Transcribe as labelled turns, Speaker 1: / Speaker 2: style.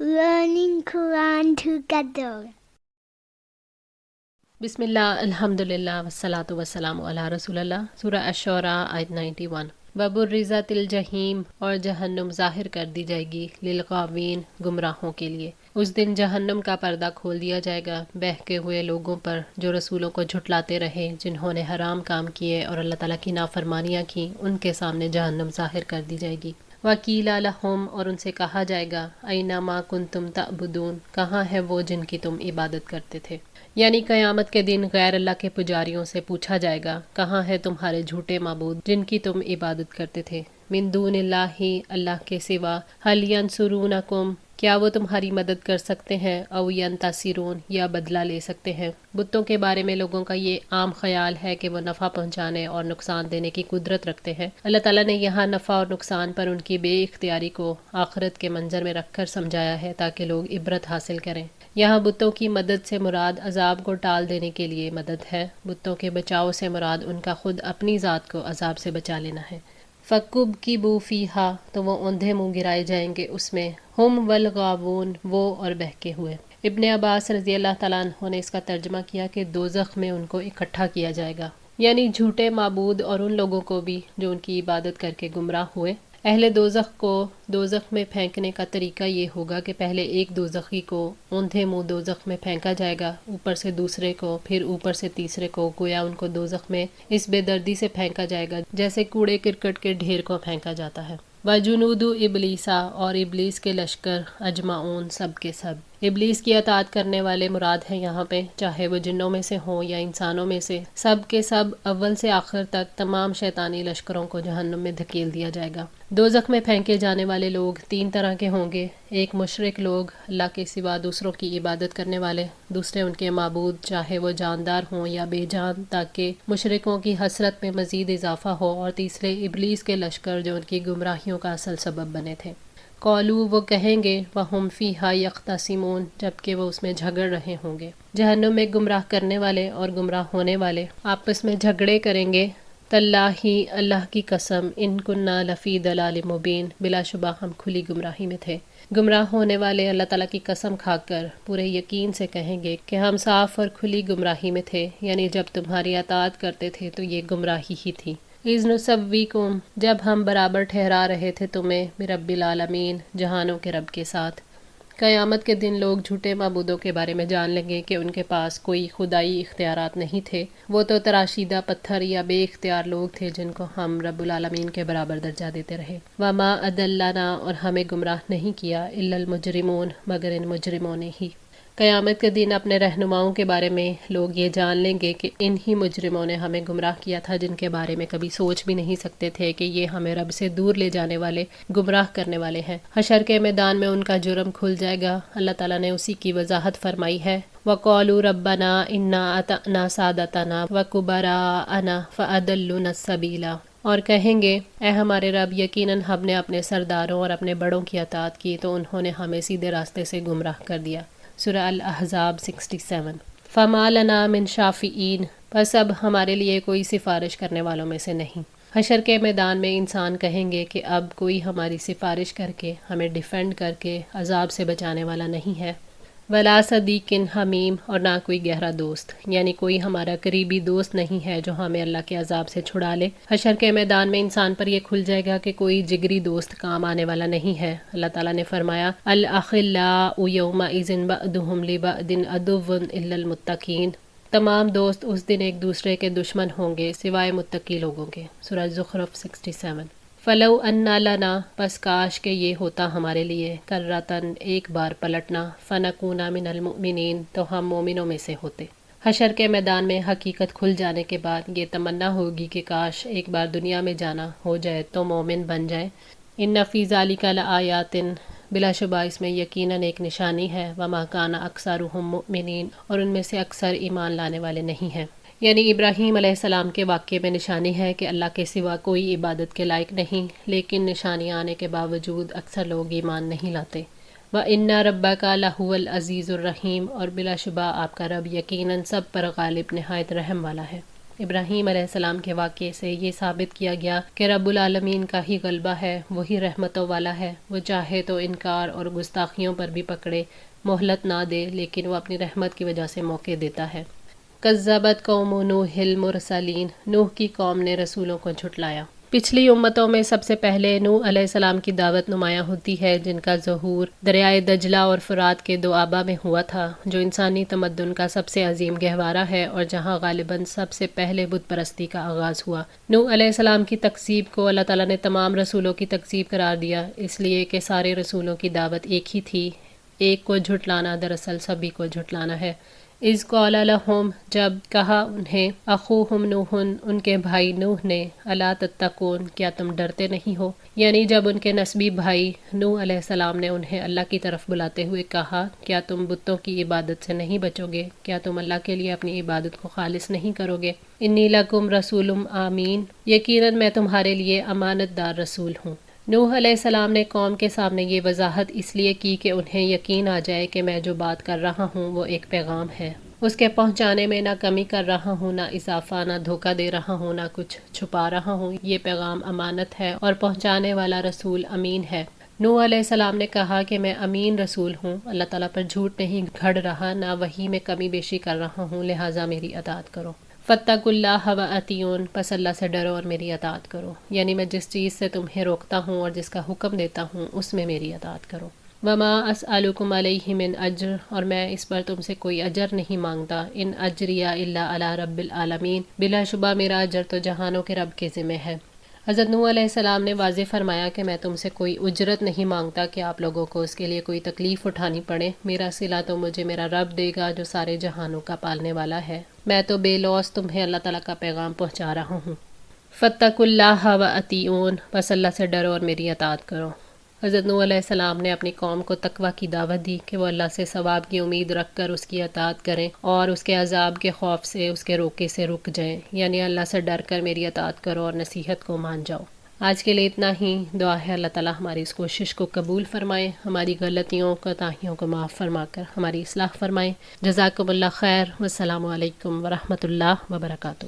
Speaker 1: learning Quran together.
Speaker 2: बिस्मिल्लाह अल्हम्दुलिल्लाह वस्सलातु वस्सलामु अला रसूलिल्लाह। सूरह अश-शुरा आयत 91। वबुर्रिज़तिल जहीम, और जहन्नुम ज़ाहिर कर दी जाएगी लिलगावीन, गुमराहों के लिए। उस दिन जहन्नुम का पर्दा खोल दिया जाएगा बहके हुए लोगों पर जो रसूलों को झुटलाते रहे, जिन्होंने हराम काम किए और अल्लाह ताला की नाफरमानियाँ की, उनके सामने जहन्नुम ज़ाहिर कर दी जाएगी। वकीला लहुम, और उनसे कहा जाएगा ऐना मा कुंतुम तअबुदून, कहाँ है वो जिनकी तुम इबादत करते थे। यानी क़यामत के दिन गैर अल्लाह के पुजारियों से पूछा जाएगा कहाँ है तुम्हारे झूठे माबूद जिनकी तुम इबादत करते थे। मिन दूनिल्लाहि, अल्लाह के सिवा। हल यंसुरूनकुम, क्या वो तुम्हारी मदद कर सकते हैं। औ यंतासिरून, या बदला ले सकते हैं। बुतों के बारे में लोगों का ये आम ख्याल है कि वो नफ़ा पहुँचाने और नुकसान देने की कुदरत रखते हैं। अल्लाह ताला ने यहाँ नफ़ा और नुकसान पर उनकी बेइख्तियारी को आखिरत के मंजर में रखकर समझाया है ताकि लोग इबरत हासिल करें। यहाँ बुतों की मदद से मुराद अजाब को टाल देने के लिए मदद है। बुतों के बचाव से मुराद उनका खुद अपनी ज़ात को अजाब से बचा लेना है। फ़कुब की बूफ़ीहा, तो वो औंधे मुँह गिराए जाएंगे उसमें। हम वल गावून, वो और बहके हुए। इब्ने अब्बास रज़ी अल्लाह तआला अन्हु ने इसका तर्जमा किया कि दोज़ख में उनको इकट्ठा किया जाएगा, यानी झूठे माबूद और उन लोगों को भी जो उनकी इबादत करके गुमराह हुए। अहले दोज़ख को दोज़ख में फेंकने का तरीका ये होगा कि पहले एक दोज़खी को औंधे मुँह दोज़ख में फेंका जाएगा, ऊपर से दूसरे को, फिर ऊपर से तीसरे को, गोया उनको दोज़ख में इस बेदर्दी से फेंका जाएगा जैसे कूड़े करकट के ढेर को फेंका जाता है। वजुनूदु इबलीसा, और इबलीस के लश्कर, अजमाउन, सब के सब। इबलीस की अताअत करने वाले मुराद हैं यहाँ पे, चाहे वो जिन्नों में से हों या इंसानों में से। सब के सब अव्वल से आखिर तक तमाम शैतानी लश्करों को जहन्नुम में धकेल दिया जाएगा। दोज़ख में फेंके जाने वाले लोग तीन तरह के होंगे। एक मुशरिक लोग, अल्लाह के सिवा दूसरों की इबादत करने वाले। दूसरे उनके माबूद, चाहे वो जानदार हों या बेजान, ताकि मुशरिकों की हसरत में मज़ीद इजाफा हो। और तीसरे इबलीस के लश्कर जो उनकी गुमराहियों का असल सबब बने थे। कौलू, वो कहेंगे, वहुम फ़ीहा यख्तसिमून, जबकि वो उसमें झगड़ रहे होंगे। जहन्नुम में गुमराह करने वाले और गुमराह होने वाले आपस में झगड़े करेंगे। तल्लाही, अल्लाह की कसम, इन कुन्ना लफ़ी दलाल मुबीन, बिलाशुबा हम खुली गुमराही में थे। गुमराह होने वाले अल्लाह ताला की कसम खाकर पूरे यकीन से कहेंगे कि हम साफ़ और खुली गुमराही में थे, यानी जब तुम्हारी अताअत करते थे तो ये गुमराही ही थी। इज़्नुसव्वीकुम, जब हम बराबर ठहरा रहे थे तुम्हें, बिरब्बिल आलमीन, जहानों के रब के साथ। क़यामत के दिन लोग झूठे माबूदों के बारे में जान लेंगे कि उनके पास कोई खुदाई इख्तियारात नहीं थे। वो तो तराशीदा पत्थर या बेइख्तियार लोग थे जिनको हम रब्बुल आलमीन के बराबर दर्जा देते रहे। वमा अदल्लना, और हमें गुमराह नहीं किया, इल्लल मुजरिमून, मगर इन मुजरिमों ने ही। क़यामत के दिन अपने रहनुमाओं के बारे में लोग ये जान लेंगे कि इन ही मुजरिमों ने हमें गुमराह किया था, जिनके बारे में कभी सोच भी नहीं सकते थे कि ये हमें रब से दूर ले जाने वाले, गुमराह करने वाले हैं। हशर के मैदान में उनका जुर्म खुल जाएगा। अल्लाह ताला ने उसी की वजाहत फरमाई है। वक़ालू रब्बना इन्ना अतअना सादतना व कुबराअना फ़अदल्लुना सबीला, और कहेंगे, ए हमारे रब, यकीनन हमने अपने सरदारों और अपने बड़ों की अताअत की तो उन्होंने हमें सीधे रास्ते से गुमराह कर दिया। सूरह अल-अहज़ाब 67। फ़मा लना मिन शाफ़िईन, बस अब हमारे लिए कोई सिफारिश करने वालों में से नहीं। हशर के मैदान में इंसान कहेंगे कि अब कोई हमारी सिफारिश करके, हमें डिफेंड करके अजाब से बचाने वाला नहीं है। वला सदीकिन हमीम, और ना कोई गहरा दोस्त, यानी कोई हमारा करीबी दोस्त नहीं है जो हमें अल्लाह के अजाब से छुड़ा ले। हशर के मैदान में इंसान पर यह खुल जाएगा कि कोई जिगरी दोस्त काम आने वाला नहीं है। अल्लाह ताला ने फरमाया, अल अखिल्लाउ यौमइज़िन बअदुहुम लिबअदिन अदुव्वुन इल्लल मुत्तकीन, तमाम दोस्त उस दिन एक दूसरे के दुश्मन होंगे सिवाय मुत्तकी लोगों के। सूरह ज़ुख़रुफ़ 67। फ़लौ अन्ना लना, बस काश के ये होता हमारे लिए, कर्रतन, एक बार पलटना, फ़नकूना मिनल मुमिनीन, तो हम मोमिनों में से होते। हशर के मैदान में हकीकत खुल जाने के बाद ये तमन्ना होगी कि काश एक बार दुनिया में जाना हो जाए तो मोमिन बन जाए। इन्ना फ़ी ज़ालिका लआयातिन, बिलाशुबा इसमें यकीनन एक निशानी है। वमा काना अक्सरुहुम मुमिनीन, और उनमें से अक्सर ईमान लाने वाले नहीं हैं। यानी इब्राहीम अलैहिस्सलाम के वाक़े में निशानी है कि अल्लाह के सिवा कोई इबादत के लायक नहीं, लेकिन निशानियाँ आने के बावजूद अक्सर लोग ईमान नहीं लाते। व इन्ना रब्बका लहुवल अज़ीज़ुर रहीम, और बिलाशुबा आपका रब यकीनन सब पर गालिब, नहायत रहम वाला है। ابراہیم علیہ السلام کے واقعے سے یہ ثابت کیا گیا کہ رب العالمین کا ہی غلبہ ہے، وہی رحمتوں والا ہے، وہ چاہے تو انکار اور گستاخیوں پر بھی پکڑے، مہلت نہ دے، لیکن وہ اپنی رحمت کی وجہ سے موقع دیتا ہے۔ کذبت قوم نوح المرسلین، نوح کی قوم نے رسولوں کو جھٹلایا۔ پچھلی امتوں میں سب سے پہلے نوح علیہ السلام کی دعوت نمایاں ہوتی ہے، جن کا ظہور دریائے دجلہ اور فرات کے دوآبہ میں ہوا تھا، جو انسانی تمدن کا سب سے عظیم گہوارہ ہے اور جہاں غالباً سب سے پہلے بت پرستی کا آغاز ہوا۔ نوح علیہ السلام کی تکذیب کو اللہ تعالیٰ نے تمام رسولوں کی تکذیب قرار دیا، اس لیے کہ سارے رسولوں کی دعوت ایک ہی تھی، ایک کو جھٹلانا دراصل سبھی کو جھٹلانا ہے۔ اذ قال لہم، جب کہا انہیں، اخوہم نوح، ان کے بھائی نوح نے، الا تتقون، کیا تم ڈرتے نہیں ہو؟ یعنی جب ان کے نسبی بھائی نوح علیہ السلام نے انہیں اللہ کی طرف بلاتے ہوئے کہا، کیا تم بتوں کی عبادت سے نہیں بچو گے؟ کیا تم اللہ کے لیے اپنی عبادت کو خالص نہیں کرو گے؟ انی لکم رسول امین، یقیناً میں تمہارے لیے امانت دار رسول ہوں۔ نوح علیہ السلام نے قوم کے سامنے یہ وضاحت اس لیے کی کہ انہیں یقین آ جائے کہ میں جو بات کر رہا ہوں وہ ایک پیغام ہے، اس کے پہنچانے میں نہ کمی کر رہا ہوں، نہ اضافہ، نہ دھوکہ دے رہا ہوں، نہ کچھ چھپا رہا ہوں۔ یہ پیغام امانت ہے اور پہنچانے والا رسول امین ہے۔ نوح علیہ السلام نے کہا کہ میں امین رسول ہوں، اللہ تعالیٰ پر جھوٹ نہیں گھڑ رہا، نہ وحی میں کمی بیشی کر رہا ہوں، لہٰذا میری اطاعت کرو۔ فاتقوا اللہ وأطیعون، پس اللہ سے ڈرو اور میری اطاعت کرو، یعنی میں جس چیز سے تمہیں روکتا ہوں اور جس کا حکم دیتا ہوں اس میں میری اطاعت کرو۔ وما اسألکم علیہ من اجر، اور میں اس پر تم سے کوئی اجر نہیں مانگتا، ان اجریہ الا علی رب العالمین، بلا شبہ میرا اجر تو جہانوں کے رب کے ذمہ ہے۔ حضرت نوح علیہ السلام نے واضح فرمایا کہ میں تم سے کوئی اجرت نہیں مانگتا کہ آپ لوگوں کو اس کے لیے کوئی تکلیف اٹھانی پڑے، میرا صلہ تو مجھے میرا رب دے گا جو سارے جہانوں کا پالنے والا ہے، میں تو بے لوث تمہیں اللہ تعالیٰ کا پیغام پہنچا رہا ہوں۔ فاتقوا اللہ وأطیعون، بس اللہ سے ڈرو اور میری اطاعت کرو۔ حضرت نوح علیہ السلام نے اپنی قوم کو تقویٰ کی دعوت دی کہ وہ اللہ سے ثواب کی امید رکھ کر اس کی اطاعت کریں اور اس کے عذاب کے خوف سے، اس کے روکے سے رک جائیں، یعنی اللہ سے ڈر کر میری اطاعت کرو اور نصیحت کو مان جاؤ۔ آج کے لیے اتنا ہی، دعا ہے اللہ تعالیٰ ہماری اس کوشش کو قبول فرمائے، ہماری غلطیوں کوتاہیوں کو معاف فرما کر ہماری اصلاح فرمائے۔ جزاکم اللہ خیر، والسلام علیکم ورحمۃ اللہ وبرکاتہ۔